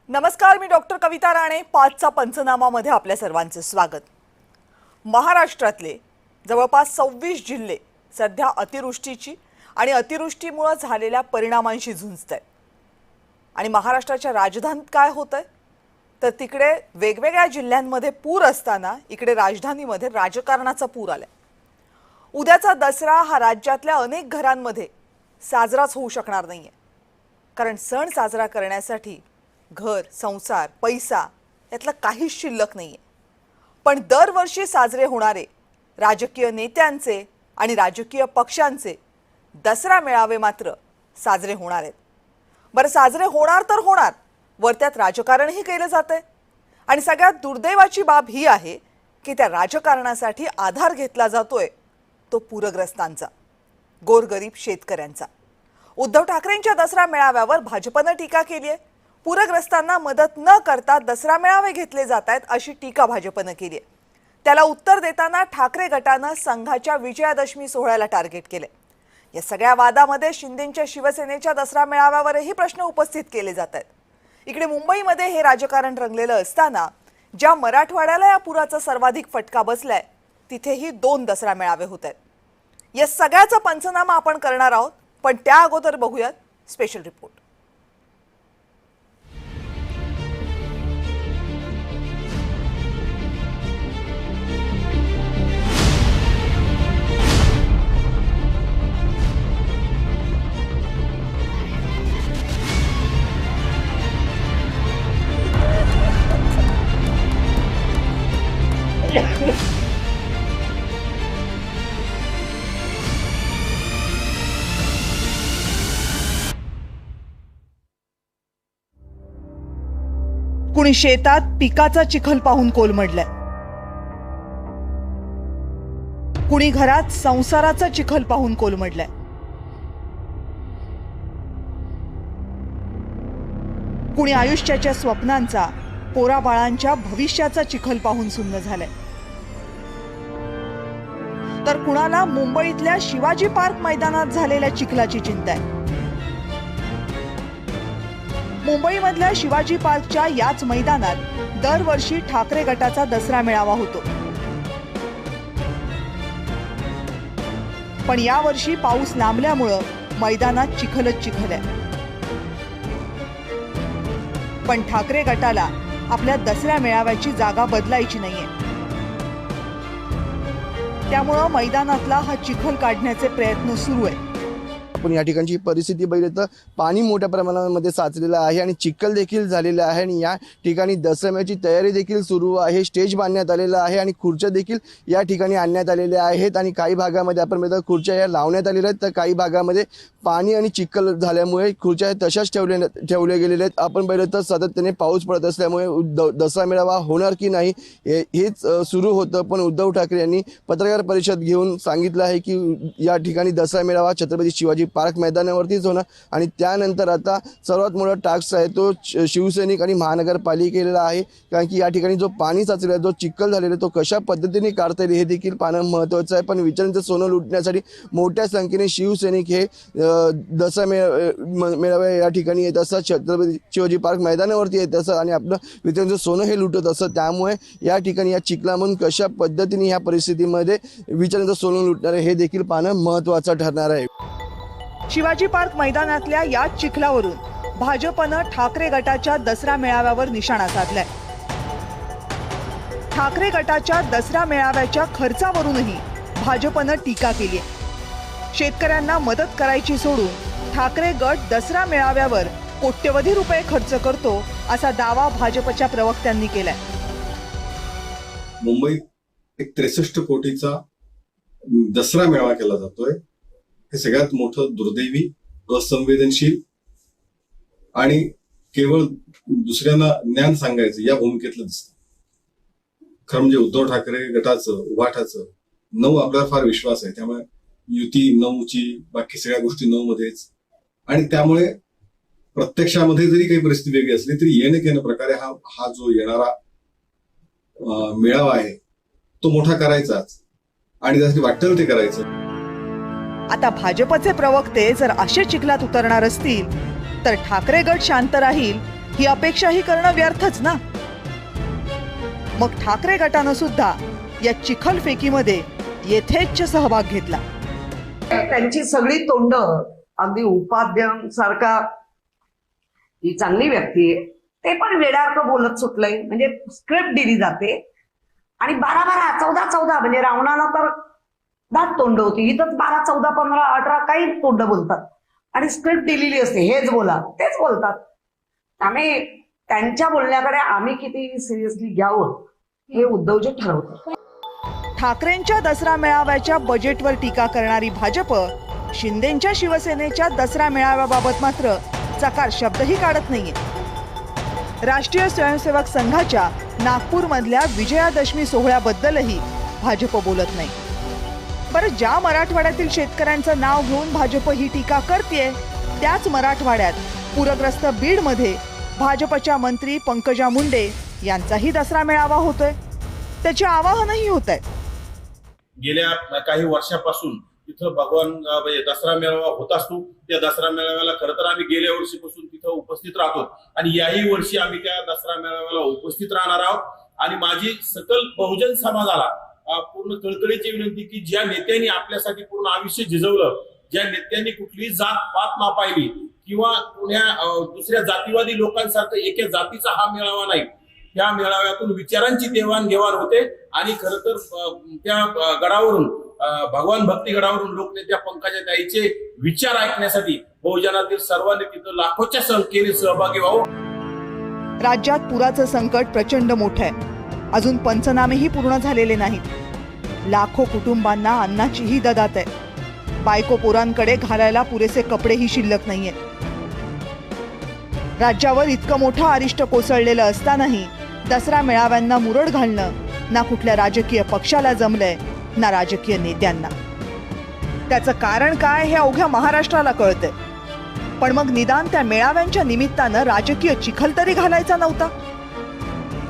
नमस्कार, मी डॉक्टर कविता राणे. 5चा पंचनामामध्ये आपल्या सर्वांचे स्वागत. महाराष्ट्रातले जवळपास 26 जिल्हे सध्या अतिवृष्टीची आणि अतिवृष्टीमुळे झालेल्या परिणामांशी झुंजतात. आणि महाराष्ट्राच्या राजधानीत काय होतंय तर तिकडे वेगवेगळ्या जिल्ह्यांमध्ये पूर असताना इकडे राजधानीमध्ये राजकारणाचा पूर आलाय. उद्याचा दसरा हा राज्यातल्या अनेक घरांमध्ये साजराच होऊ शकणार नाहीये, कारण सण साजरा करण्यासाठी घर, संसार, पैसा यातला काहीच शिल्लक नाहीये. पण दरवर्षी साजरे होणारे राजकीय नेत्यांचे आणि राजकीय पक्षांचे दसरा मेळावे मात्र साजरे होणार आहेत. बरं, साजरे होणार तर होणार, वर त्यात राजकारणही केलं जातंय. आणि सगळ्यात दुर्दैवाची बाब ही आहे की त्या राजकारणासाठी आधार घेतला जातोय तो पूरग्रस्तांचा, गोरगरीब शेतकऱ्यांचा. उद्धव ठाकरेंच्या दसरा मेळाव्यावर भाजपनं टीका केली आहे. पूरग्रस्तांना मदत न करता दसरा मेळावे घेतले जात आहेत अशी टीका भाजपनं केली आहे. त्याला उत्तर देताना ठाकरे गटानं संघाच्या विजयादशमी सोहळ्याला टार्गेट केले. या सगळ्या वादामध्ये शिंदेंच्या शिवसेनेच्या दसरा मेळाव्यावरही प्रश्न उपस्थित केले जात आहेत. इकडे मुंबईमध्ये हे राजकारण रंगलेलं असताना ज्या मराठवाड्याला या पुराचा सर्वाधिक फटका बसलाय तिथेही 2 दसरा मेळावे होत आहेत. या सगळ्याचा पंचनामा आपण करणार आहोत, पण त्या अगोदर बघूयात स्पेशल रिपोर्ट. कुणी शेतात पिकाचा चिखल पाहून कोलमडलाय, कुणी घरात संसाराचा चिखल पाहून कोलमडलाय, कुणी आयुष्याच्या स्वप्नांचा, पोराबाळांच्या भविष्याचा चिखल पाहून सुन्न झालाय, तर कुणाला मुंबईतल्या शिवाजी पार्क मैदानात झालेल्या चिखलाची चिंता आहे. मुंबईमधल्या शिवाजी पार्कच्या याच मैदानात दरवर्षी ठाकरे गटाचा दसरा मेळावा होतो. पण यावर्षी पाऊस लांबल्यामुळं मैदानात चिखलच चिखल आहे. पण ठाकरे गटाला आपल्या दसऱ्या मेळाव्याची जागा बदलायची नाहीये. त्यामुळं मैदानातला हा चिखल काढण्याचे प्रयत्न सुरू आहेत. पण या ठिकाणची परिस्थिती बघितली तर पाणी मोठ्या प्रमाणामध्ये साचलेलं आहे आणि चिखल देखील झालेलं आहे. आणि या ठिकाणी दसऱ्याची तयारी देखील सुरू आहे. स्टेज बांधण्यात आलेलं आहे आणि खुर्च्या देखील या ठिकाणी आणण्यात आलेल्या आहेत. आणि काही भागामध्ये आपण बघितलं खुर्च्या या लावण्यात आलेल्या आहेत, तर काही भागामध्ये पाणी आणि चिखल झाल्यामुळे खुर्च्या तशाच ठेवल्या गेलेल्या आहेत. आपण बघितलं तर सातत्याने पाऊस पडत असल्यामुळे दसरा मेळावा होणार की नाही हेच सुरू होतं. पण उद्धव ठाकरे यांनी पत्रकार परिषद घेऊन सांगितलं आहे की या ठिकाणी दसरा मेळावा छत्रपती शिवाजी पार्क मैदानावरतीच होणार. आणि त्यानंतर आता सर्वात मोठा टास्क आहे तो शिवसैनिक आणि महानगरपालिकेला आहे, कारण की या ठिकाणी जो पाणी साचलेला, जो चिखल झालेला तो कशा पद्धतीने काढता येईल हे देखील पाहणं महत्त्वाचं आहे. पण विचारांचं सोनं लुटण्यासाठी मोठ्या संख्येने शिवसैनिक हे दसरा मेळाव्या या ठिकाणी येत असतात, छत्रपती शिवाजी पार्क मैदानावरती येत असतात आणि आपलं विचारांचं सोनं हे लुटत असतं. त्यामुळे या ठिकाणी या चिखलामधून कशा पद्धतीने ह्या परिस्थितीमध्ये विचारांचं सोनं लुटणार आहे हे देखील पाहणं महत्त्वाचं ठरणार आहे. शिवाजी पार्क मैदानातल्या या चिखलावरून भाजपनं ठाकरे गटाच्या दसरा मेळाव्यावर निशाणा साधलाय. ठाकरे गटाच्या दसरा मेळाव्याच्या खर्चावरूनही भाजपनं टीका केली आहे. शेतकऱ्यांना मदत करायची सोडून ठाकरे गट दसरा मेळाव्यावर कोट्यवधी रुपये खर्च करतो असा दावा भाजपच्या प्रवक्त्यांनी केलाय. मुंबईत एक 63 कोटीचा दसरा मेळावा केला जातोय. हे सगळ्यात मोठं दुर्दैवी, असंवेदनशील आणि केवळ दुसऱ्यांना ज्ञान सांगायचं या भूमिकेतलं दिसतं. खरं म्हणजे उद्धव ठाकरे गटाचं, उभाटाचं 9 आपल्याला फार विश्वास आहे. त्यामुळे युती 9ची, बाकी सगळ्या गोष्टी 9 मध्येच. आणि त्यामुळे प्रत्यक्षामध्ये जरी काही परिस्थिती वेगळी असली तरी येणं प्रकारे हा जो येणारा मेळावा आहे तो मोठा करायचाच आणि त्यासाठी वाटेल ते करायचं. आता भाजपचे प्रवक्ते जर असे चिखलात उतरणार असतील तर ठाकरे गट शांत राहील ही अपेक्षाही करणं व्यर्थच ना. मग ठाकरे गटानं सुद्धा या चिखलफेकीमध्ये यथेच्छ सहभाग घेतला. त्यांची सगळी तोंड अगदी उपाध्यायांसारखा ही चांगली व्यक्ती आहे, ते पण वेड्यासारखं बोलत सुटलंय. म्हणजे स्क्रिप्ट दिली जाते आणि 12-12, 14-14 म्हणजे रावणाला तर 10 तोंड होती, इथंच 12, 14, 15, 18 काही तोंड बोलतात आणि स्क्रिप्ट दिलेली असते, हेच बोला तेच बोलतात. त्यामुळे त्यांच्या बोलण्याकडे आम्ही किती सिरियसली घ्यावं हे उद्धवजी ठरवतात. ठाकरेंच्या दसरा मेळाव्याच्या बजेटवर टीका करणारी भाजप शिंदेंच्या शिवसेनेच्या दसरा मेळाव्याबाबत मात्र चकार शब्दही काढत नाहीये. राष्ट्रीय स्वयंसेवक संघाच्या नागपूरमधल्या विजयादशमी सोहळ्याबद्दलही भाजप बोलत नाही. बरं, ज्या मराठवाड्यातील शेतकऱ्यांचं नाव घेऊन भाजप ही टीका करतेय, त्याच मराठवाड्यात पूरग्रस्त बीडमध्ये भाजपच्या मंत्री पंकजा मुंडे यांचाही दसरा मेळावा होतोय. त्याचे आवाहनही होत आहे. गेल्या काही वर्षापासून तिथं भगवान दसरा मेळावा होत असतो. त्या दसरा मेळाव्याला खरं तर आम्ही गेल्या वर्षीपासून तिथं उपस्थित राहतो आणि याही वर्षी आम्ही त्या दसरा मेळाव्याला उपस्थित राहणार आहोत. आणि माझी सकल बहुजन समाजाला पूर्ण कळकळीची विनंती की ज्या नेत्यांनी आपल्यासाठी पूर्ण आयुष्य झिजवलं, ज्या नेत्यांनी कुठलीही जात पात ना पाहिली किंवा कुण्या दुसऱ्या जातीवादी लोकांसारखं एका जातीचा हा मेळावा नाही, त्या मेळाव्यातून विचारांची देवाणघेवाण होते. आणि खरं तर त्या गडावरून भगवान भक्ती गडावरून लोकनेत्या पंकजा ताईचे विचार ऐकण्यासाठी बहुजनातील सर्वांनी तिथं लाखोच्या संख्येने सहभागी व्हावं. राज्यात पुराचं संकट प्रचंड मोठं आहे. अजून पंचनामेही पूर्ण झालेले नाहीत. लाखो कुटुंबांना अन्नाचीही ददात आहे. बायको पोरांकडे घालायला पुरेसे कपडेही शिल्लक नाहीयेत. राज्यावर इतकं मोठं अरिष्ट कोसळलेलं असतानाही दसरा मेळाव्यांना मुरड घालणं ना कुठल्या राजकीय पक्षाला जमलंय ना राजकीय नेत्यांना. त्याचं कारण काय हे अवघ्या महाराष्ट्राला कळतंय. पण मग निदान त्या मेळाव्यांच्या निमित्तानं राजकीय चिखल तरी घालायचा नव्हता.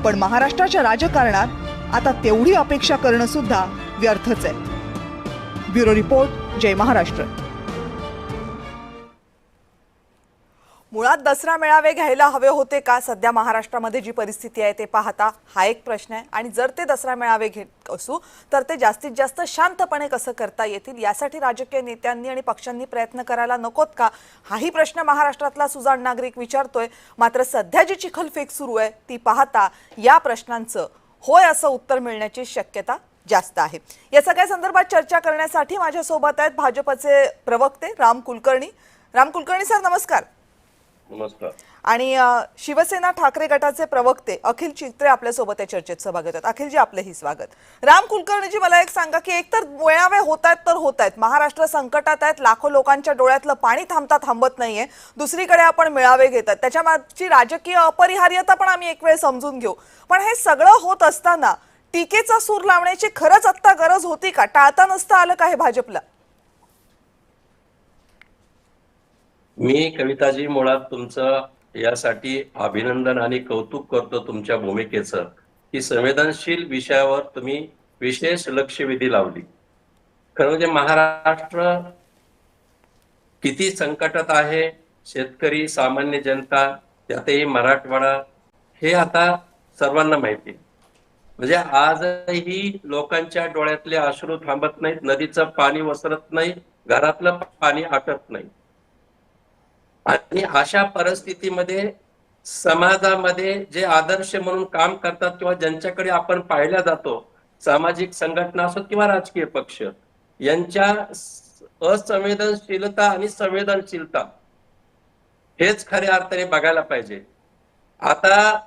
पण महाराष्ट्राच्या राजकारणात आता तेवढी अपेक्षा करणं सुद्धा व्यर्थच आहे. ब्युरो रिपोर्ट, जय महाराष्ट्र. मुळात दसरा मेळावे घ्यायला हवे होते का सध्या महाराष्ट्रामध्ये जी परिस्थिती आहे ते पाहता, हा एक प्रश्न आहे. आणि जर ते दसरा मेळावे घेत असू तर ते जास्तीत जास्त शांतपणे कसं करता येतील यासाठी राजकीय नेत्यांनी आणि पक्षांनी प्रयत्न करायला नकोत का, हाही प्रश्न महाराष्ट्रातला सुजाण नागरिक विचारतोय. मात्र सध्या जी चिखलफेक सुरू आहे ती पाहता या प्रश्नांचं होय असं उत्तर मिळण्याची शक्यता जास्त आहे. या सगळ्या संदर्भात चर्चा करण्यासाठी माझ्यासोबत आहेत भाजपचे प्रवक्ते राम कुलकर्णी. राम कुलकर्णी सर, नमस्कार. नमस्कार. आणि शिवसेना ठाकरे गटाचे प्रवक्ते अखिल चित्रे आपल्यासोबत या चर्चेत सहभागी होतात. अखिलजी, आपलेही स्वागत. राम कुलकर्णीजी, मला एक सांगा की एकतर मेळावे होत आहेत तर होत आहेत, महाराष्ट्र संकटात आहेत, लाखो लोकांच्या डोळ्यातलं पाणी थांबत नाहीये, दुसरीकडे आपण मेळावे घेतात, त्याच्या मागची राजकीय अपरिहार्यता पण आम्ही एक वेळ समजून घेऊ. पण हे सगळं होत असताना टीकेचा सूर लावण्याची खरंच आत्ता गरज होती का? टाळता नसता आलं का हे भाजपला? मी कविताजी मुळात तुमचं यासाठी अभिनंदन आणि कौतुक करतो तुमच्या भूमिकेचं, की संवेदनशील विषयावर तुम्ही विशेष लक्षवेधी लावली. खरं म्हणजे महाराष्ट्र किती संकटात आहे, शेतकरी, सामान्य जनता, त्यातही मराठवाडा, हे आता सर्वांना माहिती आहे. म्हणजे आजही लोकांच्या डोळ्यातले अश्रू थांबत नाहीत, नदीचं पाणी वसरत नाही, घरातलं पाणी आटत नाही. आणि अशा परिस्थितीमध्ये समाजामध्ये जे आदर्श म्हणून काम करतात किंवा ज्यांच्याकडे आपण पाहिल्या जातो, सामाजिक संघटना असो किंवा राजकीय पक्ष, यांच्या असंवेदनशीलता आणि संवेदनशीलता हेच खऱ्या अर्थाने बघायला पाहिजे. आता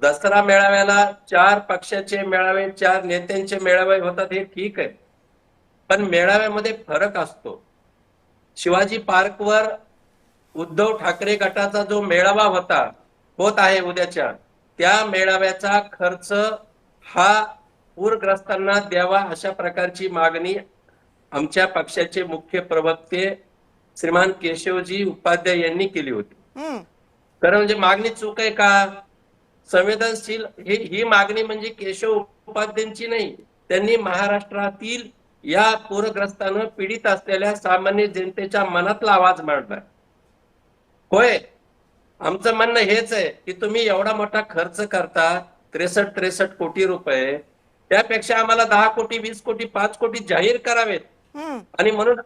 दसरा मेळाव्याला 4 पक्षाचे मेळावे, 4 नेत्यांचे मेळावे होतात, हे ठीक आहे. पण मेळाव्यामध्ये फरक असतो. शिवाजी पार्कवर उद्धव ठाकरे गटाचा जो मेळावा होत आहे उद्याच्या, त्या मेळाव्याचा खर्च हा पूरग्रस्तांना द्यावा, अशा प्रकारची मागणी आमच्या पक्षाचे मुख्य प्रवक्ते श्रीमान केशवजी उपाध्याय यांनी केली होती. कारण म्हणजे मागणी चूक आहे का? संवेदनशील ही मागणी म्हणजे केशव उपाध्यायांची नाही, त्यांनी महाराष्ट्रातील या पूरग्रस्तांना पीडित असलेल्या सामान्य जनतेच्या मनातला आवाज मांडला. होय, आमचं म्हणणं हेच आहे की तुम्ही एवढा मोठा खर्च करता 63 कोटी रुपये, त्यापेक्षा आम्हाला 10 कोटी 20 कोटी 5 कोटी जाहीर करावेत. आणि म्हणून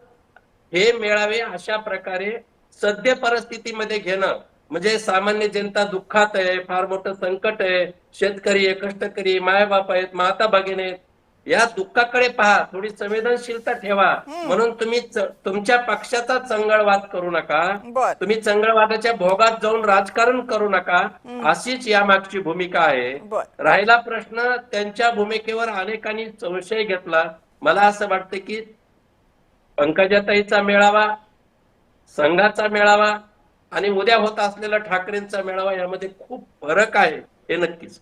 हे मेळावे अशा प्रकारे सद्य परिस्थितीमध्ये घेणं, म्हणजे सामान्य जनता दुःखात आहे, फार मोठं संकट आहे, शेतकरी आहे, कष्टकरी, मायबाप आहेत, माता भगिनी आहेत, या दुःखाकडे पहा, थोडी संवेदनशीलता ठेवा. म्हणून तुम्ही तुमच्या पक्षाचा चंगळवाद करू नका, बर तुम्ही चंगळवादाच्या भोगात जाऊन राजकारण करू नका, अशीच यामागची भूमिका आहे. बर राहिला प्रश्न त्यांच्या भूमिकेवर अनेकांनी संशय घेतला. मला असं वाटतं की पंकजाताईचा मेळावा, संघाचा मेळावा आणि उद्या होत असलेला ठाकरेंचा मेळावा यामध्ये खूप फरक आहे, हे नक्कीच.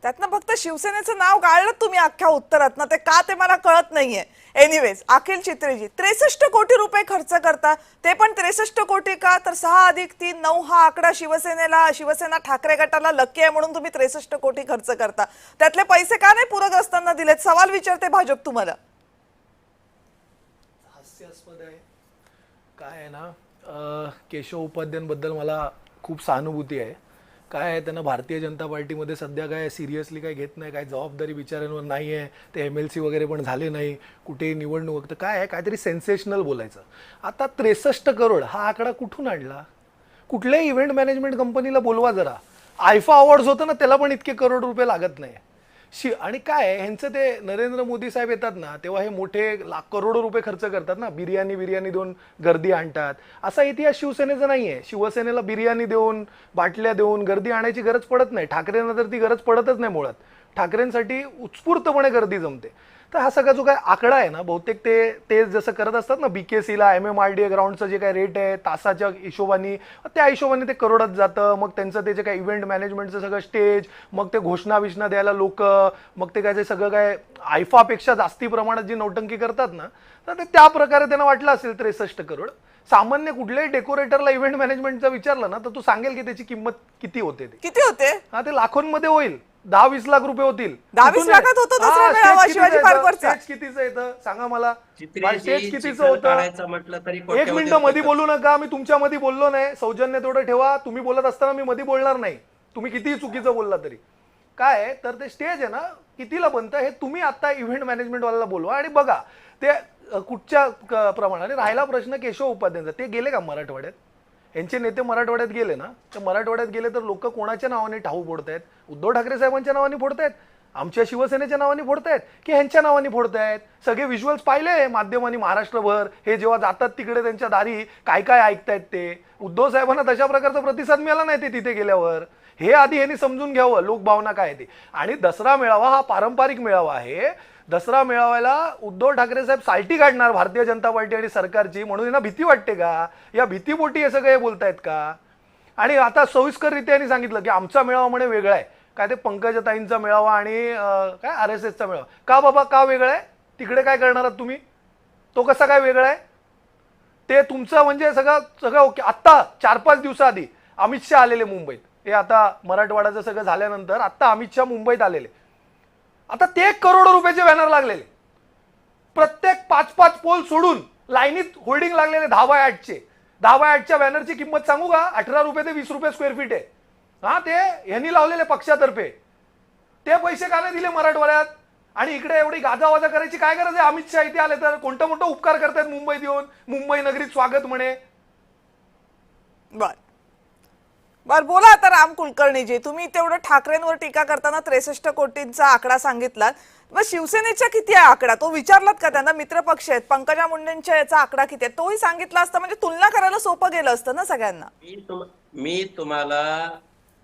त्यातनं फक्त शिवसेनेचं नाव गाळलं तुम्ही अख्ख्या उत्तरात ना, ते का ते मला कळत नाहीये. एनिवेज, अखिल चित्रेजी 63 कोटी रुपये खर्च करता, ते पण 63 कोटी का, तर 6 अधिक 3 9 हा आकडा शिवसेना ठाकरे गटाला लक्की आहे म्हणून तुम्ही 63 कोटी खर्च करता. त्यातले पैसे का नाही पूरग्रस्तांना दिलेत? सवाल विचारते भाजप तुम्हाला. हास्यास्पद आहे. काय आहे ना, केशव उपाध्यायांबद्दल मला खूप सहानुभूती आहे. काय आहे, त्यांना भारतीय जनता पार्टीमध्ये सध्या काय सिरियसली काय घेत नाही, काय जबाबदारी विचारांवर नाही आहे, ते MLC वगैरे पण झाले नाही, कुठे निवडणूक, तर काय आहे काहीतरी सेन्सेशनल बोलायचं. आता 63 करोड हा आकडा कुठून आणला? कुठल्याही इव्हेंट मॅनेजमेंट कंपनीला बोलवा जरा. आयफा अवॉर्ड्स होतं ना, त्याला पण इतके करोड रुपये लागत नाही. आणि काय आहे, ह्यांचं ते नरेंद्र मोदी साहेब येतात ना, तेव्हा हे मोठे करोडो रुपये खर्च करतात ना, बिर्याणी देऊन गर्दी आणतात. असा इतिहास शिवसेनेचा नाही आहे. शिवसेनेला बिर्याणी देऊन, बाटल्या देऊन गर्दी आणायची गरज पडत नाही. ठाकरेंना तर ती गरज पडतच नाही मुळात. ठाकरेंसाठी उत्स्फूर्तपणे गर्दी जमते. तर हा सगळा जो काय आकडा आहे ना, बहुतेक ते जसं करत असतात ना, BKCला MMRDA ग्राउंडचं जे काय रेट आहे तासाच्या हिशोबाने, त्या हिशोबाने ते करोडात जातं. मग त्यांचं ते जे काय इव्हेंट मॅनेजमेंटचं सगळं स्टेज, मग ते घोषणा द्यायला लोक, मग ते काय सगळं काय आयफापेक्षा जास्ती प्रमाणात जी नौटंकी करतात ना, तर ते त्या प्रकारे त्यांना वाटलं असेल 63 करोड. सामान्य कुठल्याही डेकोरेटरला इव्हेंट मॅनेजमेंटचं विचारलं ना, तर तो सांगेल की त्याची किंमत किती होते. किती होते? हा, ते लाखोंमध्ये होईल. 10-20 लाख रुपये होतील. 10-20 लाखात होतो दसरा मेळावा शिवाजी पार्कवरचा. स्टेज कितीचं येतं सांगा मला? चित्रेजी, स्टेज कितीचं चिखल होतं? काढायचं म्हटलं तरी एक कोट्यावधी मिनिट मध्ये रुपये बोलू नका. मी तुमच्या मध्ये बोललो नाही. सौजन्य तेवढं ठेवा. तुम्ही बोलत असताना मी मध्ये बोलणार नाही. तुम्ही कितीही चुकीचं बोलला तरी. काय आहे, तर ते स्टेज आहे ना, कितीला बनतं हे तुम्ही आता इव्हेंट मॅनेजमेंट वाल्याला बोलवा आणि बघा ते कुठच्या प्रमाणाने. राहिला प्रश्न केशव उपाध्यायांचा, ते गेले का मराठवाड्यात? यांचे नेते मराठवाड्यात गेले ना, तर मराठवाड्यात गेले तर लोक कोणाच्या नावाने ठाऊ फोडतायत? उद्धव ठाकरे साहेबांच्या नावाने फोडतायत, आमच्या शिवसेनेच्या नावाने फोडतायत, की ह्यांच्या नावाने फोडतायत? सगळे विज्युअल्स पाहिले माध्यमांनी महाराष्ट्रभर. हे जेव्हा जातात तिकडे त्यांच्या दारी काय काय ऐकतायत ते. उद्धव साहेबांना तशा प्रकारचा प्रतिसाद मिळाला नाही ते तिथे गेल्यावर. हे आधी यांनी समजून घ्यावं लोकभावना काय ते. आणि दसरा मेळावा हा पारंपरिक मेळावा आहे. दसरा मेळाव्याला उद्धव ठाकरे साहेब साल्टी काढणार भारतीय जनता पार्टी आणि सरकारची, म्हणून यांना भीती वाटते का? या भीतीपोटी हे सगळे बोलतायत का? आणि आता सविस्तररित्या यांनी सांगितलं की आमचा मेळावा म्हणे वेगळा आहे. काय ते पंकजाताईंचा मेळावा आणि काय RSSचा मेळावा. का बाबा, का वेगळा आहे? तिकडे काय करणार आहात तुम्ही? तो कसा काय वेगळा आहे? ते तुमचं म्हणजे सगळं ओके. आत्ता 4-5 दिवसाआधी अमित शहा आलेले मुंबईत. हे आता मराठवाड्याचं सगळं झाल्यानंतर आत्ता अमित शहा मुंबईत आलेले. आता ते 1 करोड रुपयाचे बॅनर लागलेले. प्रत्येक 5-5 पोल सोडून लाईनीत होल्डिंग लागलेले 10x8चे. 10x8च्या बॅनरची किंमत सांगू का? 18 रुपये ते 20 रुपये स्क्वेअर फीट आहे. हा, ते यांनी लावलेले पक्षातर्फे. ते पैसे का नाही दिले मराठवाड्यात? आणि इकडे एवढी गाजावाजा करायची काय गरज आहे? अमित शहा इथे आले तर कोणतं मोठं उपकार करतायत मुंबईत येऊन, मुंबई नगरीत स्वागत म्हणे. बर बोला आता राम कुलकर्णीजी, तुम्ही तेवढं ठाकरेंवर टीका करताना 63 कोटींचा आकडा सांगितलात. मग शिवसेनेचा किती आहे आकडा? तो विचारलात का त्यांना? मित्रपक्ष आहेत, पंकजा मुंडेंच्या याचा आकडा किती आहे तोही सांगितला असता म्हणजे तुलना करायला सोपं गेलं असतं ना सगळ्यांना. मी तुम्हाला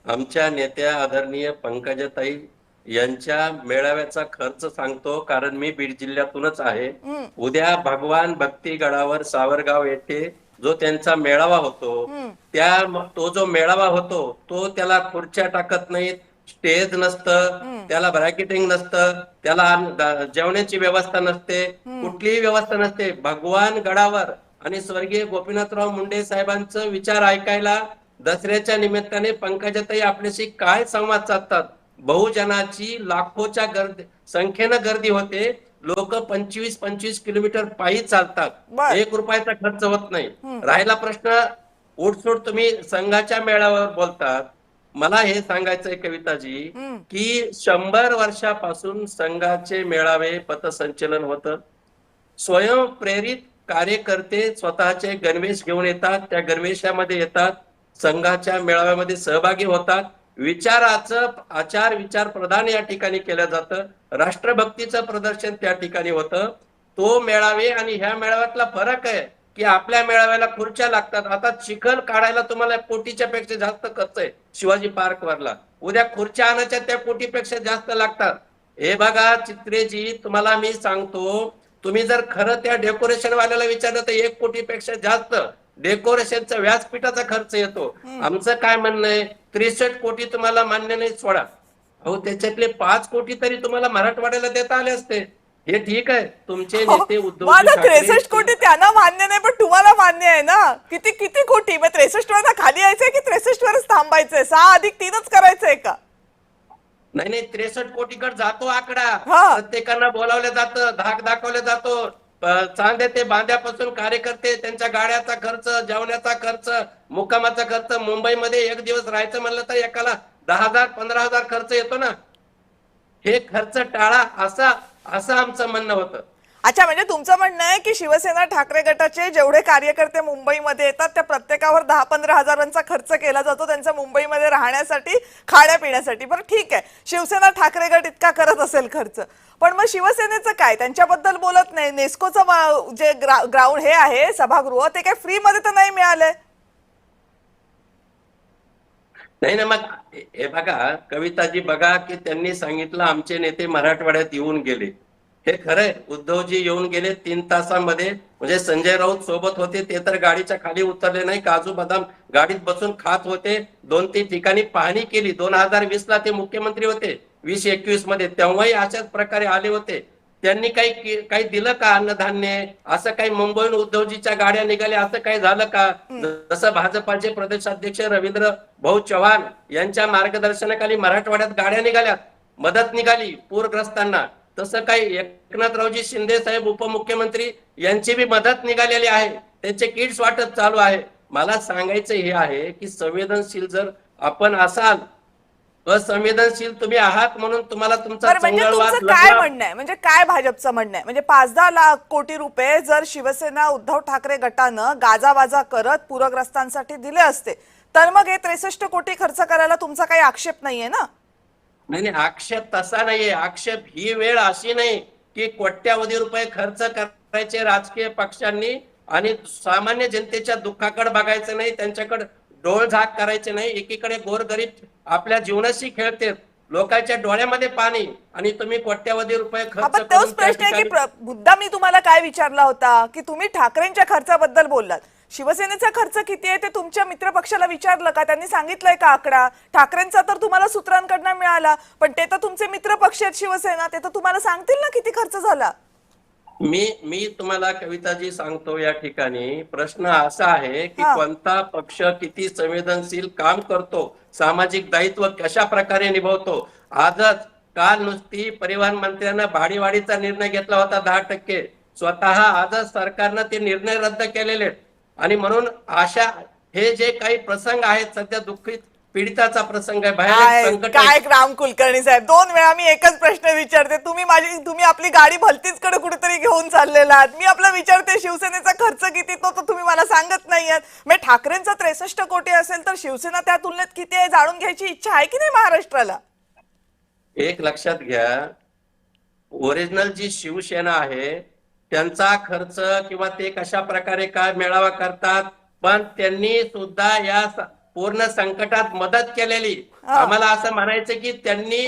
आमच्या नेत्या आदरणीय पंकजाताई यांच्या मेळाव्याचा खर्च सांगतो, कारण मी बीड जिल्ह्यातूनच आहे. उद्या भगवान भक्तीगडावर सावरगाव येथे जो त्यांचा मेळावा होतो, तो जो मेळावा होतो तो त्याला खुर्च्या टाकत नाहीत, स्टेज नसतं, त्याला ब्रॅकेटिंग नसतं, त्याला जेवणाची व्यवस्था नसते, कुठलीही व्यवस्था नसते. भगवान गडावर आणि स्वर्गीय गोपीनाथराव मुंडे साहेबांचं विचार ऐकायला दसऱ्याच्या निमित्ताने पंकजाताई आपल्याशी काय संवाद साधतात. बहुजनाची लाखोच्या संख्येनं गर्दी होते. लोक 25-25 किलोमीटर पायी चालतात. 1 रुपयाचा खर्च होत नाही. राहिला प्रश्न उठसूट तुम्ही संघाच्या मेळाव्यावर बोलतात. मला हे सांगायचंय कविताजी की 100 वर्षापासून संघाचे मेळावे पथसंचलन होतं. स्वयंप्रेरित कार्यकर्ते स्वतःचे गणवेश घेऊन येतात, त्या गणवेशामध्ये येतात, संघाच्या मेळाव्यामध्ये सहभागी होतात. विचाराचं आचार विचार प्रदान या ठिकाणी केलं जातं. राष्ट्रभक्तीचं प्रदर्शन त्या ठिकाणी होतं. तो मेळावे आणि ह्या मेळाव्यातला फरक आहे की आपल्या मेळाव्याला खुर्च्या लागतात. आता चिखल काढायला तुम्हाला कोटीच्या पेक्षा जास्त खर्च आहे शिवाजी पार्क वरला. उद्या खुर्च्या आणायच्या त्या कोटीपेक्षा जास्त लागतात. हे बघा चित्रेजी, तुम्हाला मी सांगतो, तुम्ही जर खरं त्या डेकोरेशन वाल्याला विचारलं तर 1 कोटीपेक्षा जास्त डेकोरेशनचा व्यासपीठाचा खर्च येतो. आमचं काय म्हणणं आहे, 63 कोटी तुम्हाला मान्य नाही सोडा, अहो त्याच्यातले 5 कोटी तरी तुम्हाला मराठवाड्याला देता आले असते. हे ठीक आहे, तुमचे नेते उद्धव माझा 63 कोटी त्यांना मान्य नाही, पण तुम्हाला मान्य आहे ना. किती किती कोटी? मग 63 वर खाली यायचंय की 63 वरच थांबायचंय? 6 अधिक 3च करायचंय का? नाही 63 कोटीकडे जातो आकडा. हा. प्रत्येकांना बोलावलं जातं, धाक दाखवलं जातो. चांदे ते बांध्यापासून कार्यकर्ते, त्यांच्या गाड्याचा खर्च, जेवणाचा खर्च, मुक्कामाचा खर्च. मुंबईमध्ये 1 दिवस राहायचं म्हणलं तर एकाला 10,000 15,000 खर्च येतो ना. हे खर्च टाळा असं आमचं म्हणणं होतं. अच्छा, म्हणजे तुमचं म्हणणं आहे की शिवसेना ठाकरे गटाचे जेवढे कार्यकर्ते मुंबईमध्ये येतात त्या प्रत्येकावर 10-15 हजारांचा खर्च केला जातो त्यांच्या मुंबईमध्ये राहण्यासाठी, खाण्यापिण्यासाठी. बरं ठीक आहे, शिवसेना ठाकरे गट इतका करत असेल खर्च, पण मग शिवसेनेचं काय? त्यांच्याबद्दल बोलत नाही. नेस्कोचं जे ग्राउंड हे आहे सभागृह, ते काय फ्री मध्ये तर नाही मिळालंय? नाही ना, मग हे बघा कविताजी, बघा की त्यांनी सांगितलं आमचे नेते मराठवाड्यात येऊन गेले. हे खरंय, उद्धवजी येऊन गेले 3 तासामध्ये. म्हणजे संजय राऊत सोबत होते, ते तर गाडीच्या खाली उतरले नाही, काजू बदाम गाडीत बसून खात होते. 2-3 ठिकाणी पाहणी केली. 2020ला ते मुख्यमंत्री होते, 2021 मध्ये, तेव्हाही अशाच प्रकारे आले होते. त्यांनी काही दिलं का अन्नधान्य? असं काही मुंबईहून उद्धवजीच्या गाड्या निघाल्या असं काही झालं का? जसं भाजपाचे प्रदेशाध्यक्ष रवींद्र भाऊ चव्हाण यांच्या मार्गदर्शनाखाली मराठवाड्यात गाड्या निघाल्यात, मदत निघाली पूरग्रस्तांना, तसं काही एकनाथरावजी शिंदे साहेब उपमुख्यमंत्री यांची बी मदत निघालेली आहे. त्यांचे किट्स वाटप चालू आहे. मला सांगायचं हे आहे की संवेदनशील जर आपण असाल, असंवेदनशील तुम्ही आहात म्हणून तुम्हाला तुमचा म्हणजे चंगळवाद तुमचं काय म्हणणं आहे? म्हणजे काय भाजपचं म्हणणं आहे? म्हणजे 5-10 लाख कोटी रुपये जर शिवसेना उद्धव ठाकरे गटानं गाजावाजा करत पूरग्रस्तांसाठी दिले असते तर मग हे 63 कोटी खर्च करायला तुमचा काही आक्षेप नाहीये ना? नाही, आक्षेप तसा नाहीये. आक्षेप ही वेळ अशी नाही की कोट्यावधी रुपये खर्च करायचे राजकीय पक्षांनी आणि सामान्य जनतेच्या दुःखाकडे बघायचं नाही, त्यांच्याकडे डोळझाक करायचे नाही. एकीकडे गोरगरीब आपल्या जीवनाशी खेळते, लोकांच्या डोळ्यामध्ये पाणी, आणि तुम्ही कोट्यावधी रुपये खर्च आपण तोच प्रश्न आहे की मुद्दा मी तुम्हाला काय विचारला होता की तुम्ही ठाकरेंच्या खर्चाबद्दल बोललात. शिवसेनेचा खर्च किती आहे ते तुमच्या मित्रपक्षाला विचारलं का? त्यांनी सांगितलंय का आकडा? ठाकरेंचा तर तुम्हाला सूत्रांकडनं मिळाला, पण ते तर तुमचे मित्रपक्ष आहेत शिवसेना, ते तर तुम्हाला सांगतील ना किती खर्च झाला. मी तुम्हाला कविताजी सांगतो, या ठिकाणी प्रश्न असा आहे की कोणता पक्ष किती संवेदनशील काम करतो, सामाजिक दायित्व कशा प्रकारे निभावतो. आजच काल नुसती परिवहन मंत्र्यांना भाडीवाढीचा निर्णय घेतला होता 10%. स्वतः आजच सरकारनं ते निर्णय रद्द केलेले. आणि म्हणून अशा हे जे काही प्रसंग आहेत, सध्या दुःखित पीडिताचा प्रसंग आहे, भयानक संकट काय आहे. राम कुलकर्णी साहेब, 2 वेळा मी एकच प्रश्न विचारते, तुम्ही आपली गाडी भलतीचकडे कुठेतरी घेऊन चाललेला आहात. मी आपला विचारते शिवसेनेचा खर्च किती, तो तुम्ही मला सांगत नाहीयेत. म्हणजे ठाकरेंचा 63 कोटी असेल तर शिवसेना त्या तुलनेत किती आहे जाणून घ्यायची इच्छा आहे की नाही महाराष्ट्राला? एक लक्षात घ्या, ओरिजिनल जी शिवसेना आहे त्यांचा खर्च किंवा ते कशा प्रकारे काय मेळावा करतात, पण त्यांनी सुद्धा या पूर्ण संकटात मदत केलेली. आम्हाला असं म्हणायचं की त्यांनी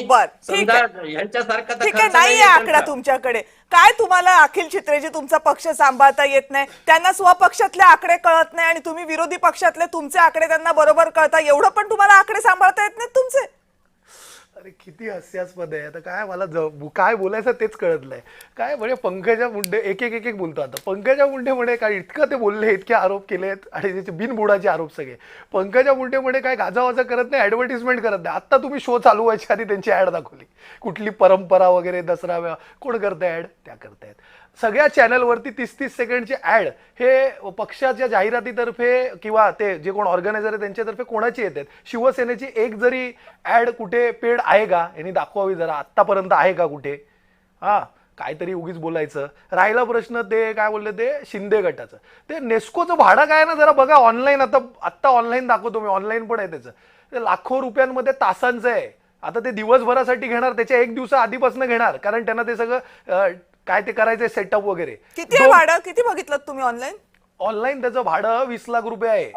समजा यांच्यासारखा ठीक आहे, नाहीये आकडा तुमच्याकडे. काय तुम्हाला अखिल चित्रेजी तुमचा पक्ष सांभाळता येत नाही, त्यांना स्वपक्षातले आकडे कळत नाही आणि तुम्ही विरोधी पक्षातले तुमचे आकडे त्यांना बरोबर कळता, एवढं पण तुम्हाला आकडे सांभाळता येत नाहीत तुमचे? अरे किती हास्यास्पद आहे. आता काय मला काय बोलायचं तेच कळत नाही. काय म्हणजे पंकजा मुंडे एक एक बोलतो. आता पंकजा मुंडे म्हणे काय इतकं ते बोलले, इतके आरोप केलेत आणि त्याचे बिनबुडाचे आरोप सगळे. पंकजा मुंडे म्हणे काय गाजावाजा करत नाही, ऍडव्हर्टिजमेंट करत नाही. आता तुम्ही शो चालू व्हायच्या आधी त्यांची ऍड दाखवली, कुठली परंपरा वगैरे दसरा कोण करताय ऍड, त्या करतायत. सगळ्या चॅनलवरती 30-30 सेकंडचे ऍड हे पक्षाच्या जाहिरातीतर्फे किंवा ते जे कोण ऑर्गनायझर आहे त्यांच्यातर्फे कोणाची येतात? शिवसेनेची एक जरी ऍड कुठे पेड आहे का? यांनी दाखवावी जरा, आत्तापर्यंत आहे का कुठे? हा, काहीतरी उगीच बोलायचं. राहिला प्रश्न ते काय बोलले ते शिंदे गटाचं, ते नेस्कोचं भाडं काय ना जरा बघा ऑनलाईन. आत्ता ऑनलाईन दाखवतो मी, ऑनलाईन पण आहे त्याचं. ते लाखो रुपयांमध्ये तासांचं आहे. आता ते दिवसभरासाठी घेणार, त्याच्या एक दिवसा आधीपासून घेणार, कारण त्यांना ते सगळं काय ते करायचंय सेटअप वगैरे. किती आहे भाडं? किती बघितलं तुम्ही ऑनलाईन? ऑनलाईन त्याचं भाडं 20 लाख रुपये आहे.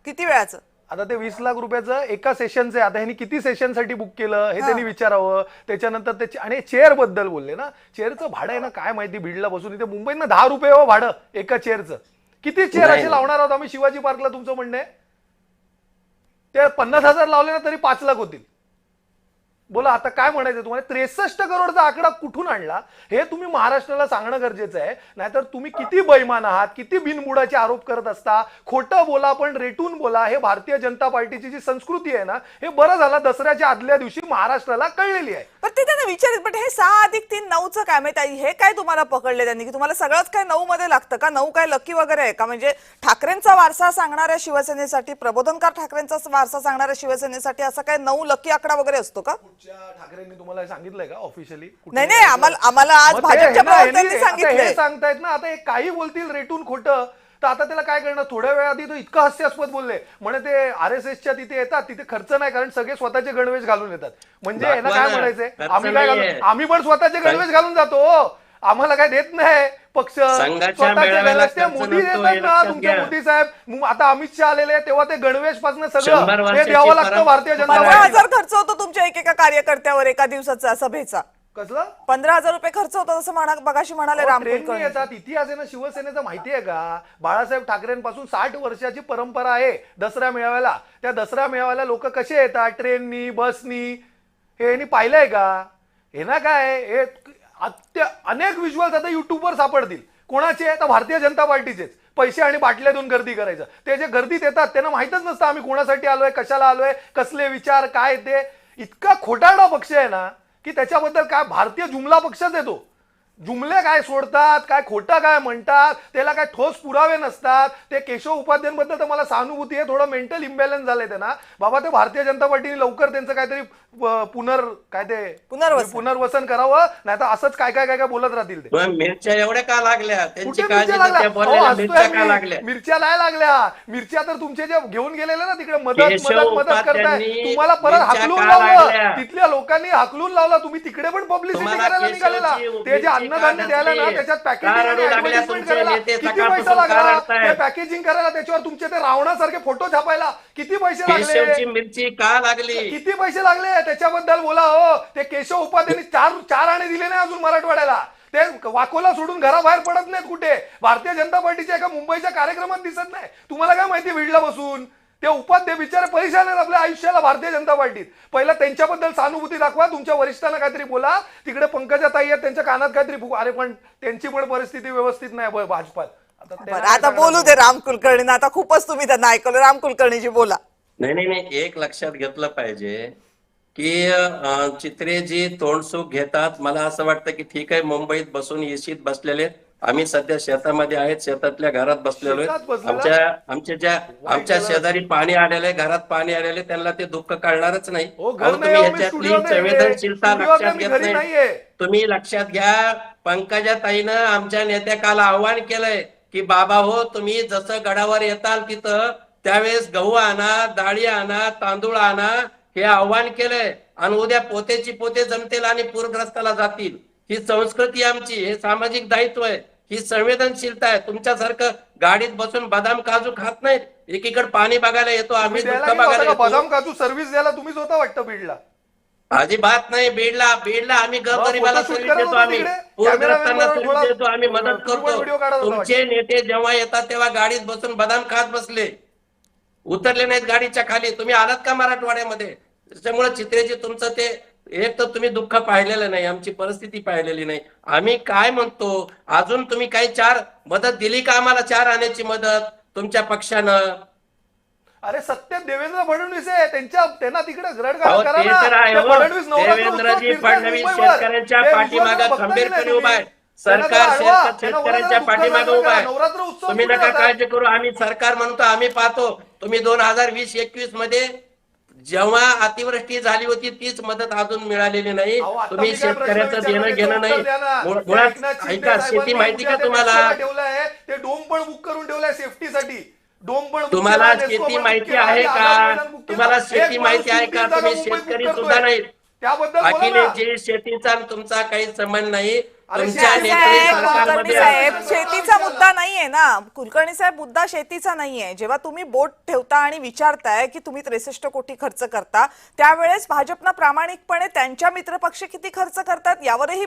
किती वेळाचं? आता ते 20 लाख रुपयाचं एका सेशनचं आहे. आता ह्यांनी किती सेशनसाठी बुक केलं हे त्यांनी विचारावं. त्याच्यानंतर त्याची, आणि चेअर बद्दल बोलले ना, चेअरचं भाडं आहे ना काय माहिती, बीडला बसून इथे मुंबईत ना 10 रुपये हो भाडं एका चेअरचं. किती चेअर असे लावणार आहोत आम्ही शिवाजी पार्कला? तुमचं म्हणणं आहे ते 50,000 लावले ना तरी 5 लाख होतील. बोला आता काय म्हणायचं तुम्हाला? 63 करोडचा आकडा कुठून आणला हे तुम्ही महाराष्ट्राला सांगणं गरजेचं आहे. नाहीतर तुम्ही किती बैमान आहात, किती बिनबुडाचे आरोप करत असता. खोटं बोला पण रेटून बोला, हे भारतीय जनता पार्टीची जी संस्कृती आहे ना, हे बरं झालं दसऱ्याच्या आदल्या दिवशी महाराष्ट्राला कळलेली आहे. पण ते त्यांना विचारित, पण हे 6+3 9चं काय माहिती, हे काय तुम्हाला पकडले त्यांनी की तुम्हाला सगळंच काय 9 मध्ये लागतं का? 9 काय लकी वगैरे आहे का? म्हणजे ठाकरेंचा वारसा सांगणाऱ्या शिवसेनेसाठी, प्रबोधनकार ठाकरेंचा वारसा सांगणाऱ्या शिवसेनेसाठी असा काय 9 लकी आकडा वगैरे असतो का? ठाकरेंनी तुम्हाला सांगितलंय का ऑफिशियली? नाही, आम्हाला आज भाजपच्या प्रवक्त्यांनी सांगितलं. हे सांगतायत ना, आता हे काही बोलतील रेटून खोटं, तर आता त्याला काय करणार? थोड्या वेळ आधी तो इतकं हास्यास्पद बोलले म्हणे ते RSSच्या तिथे येतात, तिथे खर्च नाही कारण सगळे स्वतःचे गणवेश घालून येतात. म्हणजे यांना काय म्हणायचंय? आम्ही काय घालून, आम्ही पण स्वतःचे गणवेश घालून जातो, आम्हाला काय देत नाही पक्ष. स्वतःचे गणवेश ते मोदी देतात ना, तुमचे मोदी साहेब. आता अमित शहा आलेले तेव्हा ते गणवेश पासून सगळं हे द्यावं लागतं भारतीय जनता पार्टी. 15,000 खर्च होतो तुमच्या एकेका कार्यकर्त्यावर एका दिवसाचा सभेचा. कसलं 15,000 रुपये खर्च होतो असं मगाशी म्हणाले राम कुलकर्णी. येतात. इतिहास आहे ना शिवसेनेचा माहिती आहे का? बाळासाहेब ठाकरेंपासून 60 वर्षाची परंपरा आहे दसरा मेळाव्याला. त्या दसरा मेळाव्याला लोक कसे येतात? ट्रेननी, बसनी. हे पाहिलंय का? हे ना काय, हे अनेक व्हिज्युअल्स आता युट्यूबवर सापडतील. कोणाचे? आता भारतीय जनता पार्टीचेच. पैसे आणि बाटल्या देऊन गर्दी करायचं. ते जे गर्दीत येतात त्यांना माहितच नसतं आम्ही कोणासाठी आलोय, कशाला आलोय, कसले विचार काय. ते इतका खोटारडा पक्ष आहे ना की त्याच्याबद्दल काय भारतीय जुमला पक्षच येतो. जुमले काय सोडतात, काय खोटं काय म्हणतात, त्याला काय ठोस पुरावे नसतात. ते केशव उपाध्यायांबद्दल तर मला सहानुभूती आहे, थोडं मेंटल इम्बॅलन्स झालंय त्यांना. बाबा ते भारतीय जनता पार्टीने लवकर त्यांचं काहीतरी पुनर्वसन करावं, नाही तर असंच काय काय काय बोलत राहतील ते. मिरच्या एवढ्या का लागल्या? त्यांची कुठे काळजी मिरच्या त्या बोललेल्या मिरच्या का लागल्या? लागल्या? मिरच्या नाही लागल्या. मिरच्या तर तुमचे जे घेऊन गेलेले ना तिकडे मदत केशव करताय, उपाध्यायांनी तुम्हाला परत मिरच्या हाकलून का लावलं. लागल्या? तिथल्या लोकांनी हाकलून लावला. तुम्ही तिकडे पण पब्लिसिटी तुम्हाला करायला निघालेला. केशवची ते जे अन्नधान्य द्यायला ना त्याच्यात पॅकेजिंग करायला किती पैसा लागला? ते पॅकेजिंग करायला, त्याच्यावर तुमचे ते रावणासारखे फोटो छापायला किती पैसे लागले? केशवची मिरची का लागली? किती पैसे लागले त्याच्याबद्दल बोला. हो, ते केशव उपाध्यायांनी चार आणे दिले नाही अजून मराठवाड्याला. ते वाकोला सोडून घराबाहेर पडत नाहीत कुठे. भारतीय जनता पार्टीच्या एका मुंबईच्या कार्यक्रमात दिसत नाही. तुम्हाला काय माहिती बीडला बसून? ते उपाध्याय बिचारे परेशान आहेत आपल्या आयुष्याला भारतीय जनता पार्टीत. पहिला त्यांच्याबद्दल सहानुभूती दाखवा, तुमच्या वरिष्ठांना काहीतरी बोला. तिकडे पंकजा ताई आहेत, त्यांच्या कानात काहीतरी फुक. अरे पण त्यांची पण परिस्थिती व्यवस्थित नाही भाजपात. आता बोलू दे राम कुलकर्णी. आता खूपच तुम्ही त्यांना ऐकलं. राम कुलकर्णीजी बोला. नाही, एक लक्षात घेतलं पाहिजे की चित्रेजी तोंडसुख घेतात. मला असं वाटतं की ठीक आहे, मुंबईत बसून एसीत बसलेले, आम्ही सध्या शेतामध्ये आहेत, शेतातल्या घरात बसलेलो आहे. आमच्या शेजारी पाणी आलेले, घरात पाणी आलेले, त्यांना ते दुःख कळणारच नाही. तुम्ही याच्यातली संवेदनशीलता लक्षात घेत नाही. तुम्ही लक्षात घ्या, पंकजा ताईनं आमच्या नेत्याकाला आव्हान केलंय की बाबा हो, तुम्ही जसं गडावर येताल तिथं त्यावेळेस गहू आणा, डाळी आणा, तांदूळ आणा, हे आव्हान केलंय. आणि उद्या पोतेची पोते जमतील आणि पूरग्रस्ताला जातील. ही संस्कृती आमची, हे सामाजिक दायित्व आहे, ही संवेदनशीलता आहे. तुमच्यासारखं गाडीत बसून बदाम काजू खात नाहीत. एकीकडे पाणी बघायला येतो, आम्ही दुःख बघायला येतो. बदाम काजू सर्व्हिस द्यायला तुम्हीच होता वाटतं बीडला. अजिबात नाही. बीडला आम्ही गरीबाला सर्व्हिस देतो, आम्ही पूरग्रस्तांना सर्व्हिस देतो, आम्ही मदत करतो. तुमचे नेते जेव्हा येतात तेव्हा गाडीत बसून बदाम खात बसले, उतरले नाहीत गाडीच्या खाली. तुम्ही आलात का मराठवाड्यामध्ये? त्याच्यामुळे चित्रेजी तुमचं ते एक तर तुम्ही दुःख पाहिलेलं नाही, आमची परिस्थिती पाहिलेली नाही. आम्ही काय म्हणतो, अजून तुम्ही काही मदत दिली का आम्हाला? 4 आण्याची मदत तुमच्या पक्षानं? अरे सत्य देवेंद्र फडणवीस आहे, त्यांना तिकडे देवेंद्रजी फडणवीस शेतकऱ्यांच्या पाठीमागे खंबीरपणे उभा आहे. सरकार अडवा. शेतकऱ्यांच्या पाठीमागे उभा आहे. नवरात्र उत्सव तुम्ही कुठे नका जातात? काळजी करू, आम्ही सरकार म्हणतो, आम्ही पाहतो. तुम्ही 2020-21 मध्ये जेव्हा अतिवृष्टी झाली होती तीच मदत अजून मिळालेली नाही. अहो, आता तुम्ही मी काय प्रश्न शेतकऱ्याचं विचारला देणं त्याचं घेणं उत्तर नाही. द्या ना. मुळात एकनाथ शिंदे ऐका, शेती साहेबांनी माहिती का उद्या तुम्हाला? नेस्कोला ठेवलंय, ते डोम पण बुक करून ठेवलंय सेफ्टीसाठी. डोम पण बुक तुम्हाला केलाय, नेस्को शेती पण माहिती बुक केलाय, आहे आझाद का? मैदान बुक केलं. तुम्हाला एक शेती माणूस माहिती आहे 3 का? जागा तुम्ही मुंबईत बुक शेतकरी करतोय. सुद्धा नाही. त्याबद्दल बोला ना. अखिलेशजी, शेतीचा तुमचा काही संबंध नाही. अरे तुमच्या साहेब, नेते साहेब, सरकारमध्ये कुलकर्णी साहेब, आहे. शेतीचा मुद्दा नाहीये ना. कुलकर्णी साहेब, मुद्दा शेतीचा नाहीये. जेव्हा तुम्ही बोट ठेवता आणि विचारताय की तुम्ही 63 कोटी खर्च करता, त्यावेळेस भाजपनं प्रामाणिकपणे त्यांच्या मित्रपक्ष किती खर्च करतात यावरही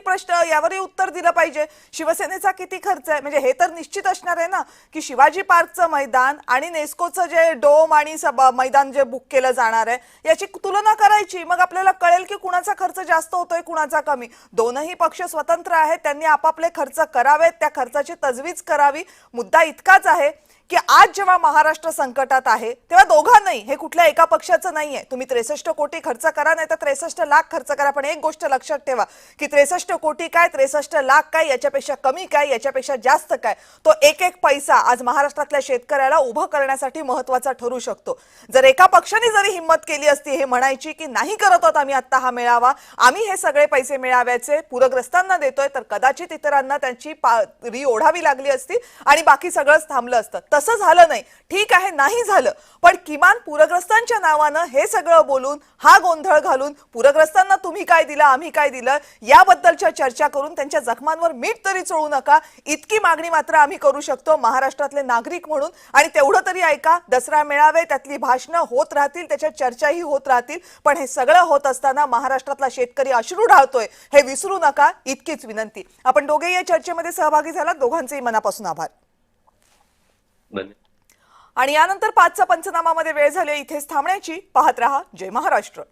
यावरही उत्तर दिलं पाहिजे. शिवसेनेचा किती खर्च आहे, म्हणजे हे तर निश्चित असणार आहे ना की शिवाजी पार्कचं मैदान आणि नेस्कोचं जे डोम आणि मैदान जे बुक केलं जाणार आहे याची तुलना करायची. मग आपल्याला कळेल की कुणाचा खर्च जास्त होतोय, कुणाचा कमी. दोनही पक्ष स्वतंत्र आहेत, त्यांनी आपापले खर्च करावेत, त्या खर्चाची तजवीज करावी. मुद्दा इतकाच आहे की आज जेव्हा महाराष्ट्र संकटात आहे तेव्हा दोघांनाही, हे कुठल्या एका पक्षाचं नाहीये. तुम्ही 63 कोटी खर्च करा, नाही तर 63 लाख खर्च करा, पण एक गोष्ट लक्षात ठेवा की 63 कोटी काय, 63 लाख काय, याच्यापेक्षा कमी काय, याच्यापेक्षा जास्त काय, तो एक एक पैसा आज महाराष्ट्रातल्या शेतकऱ्याला उभं करण्यासाठी महत्वाचा ठरू शकतो. जर एका पक्षाने जरी हिंमत केली असती हे म्हणायची की नाही करत आहोत आम्ही आता हा मेळावा, आम्ही हे सगळे पैसे मेळाव्याचे पूरग्रस्तांना देतोय, तर कदाचित इतरांना त्यांची पारी ओढावी लागली असती आणि बाकी सगळंच थांबलं असतं. तसं झालं नाही. ठीक आहे, नाही झालं, पण किमान पूरग्रस्तांच्या नावानं हे सगळं बोलून, हा गोंधळ घालून, पूरग्रस्तांना तुम्ही काय दिलं, आम्ही काय दिलं याबद्दलच्या चर्चा करून त्यांच्या जखमांवर मीठ तरी चोळू नका, इतकी मागणी मात्र आम्ही करू शकतो महाराष्ट्रातले नागरिक म्हणून. आणि तेवढं तरी ऐका, दसरा मेळावे, त्यातली भाषणं होत राहतील, त्याच्या चर्चाही होत राहतील, पण हे सगळं होत असताना महाराष्ट्रातला शेतकरी अश्रू ढाळतोय हे विसरू नका, इतकीच विनंती. आपण दोघेही या चर्चेमध्ये सहभागी झालात, दोघांचेही मनापासून आभार. आणि यानंतर 5चा पंचनामामध्ये वेळ झाली इथेच थांबण्याची. पाहत रहा जय महाराष्ट्र.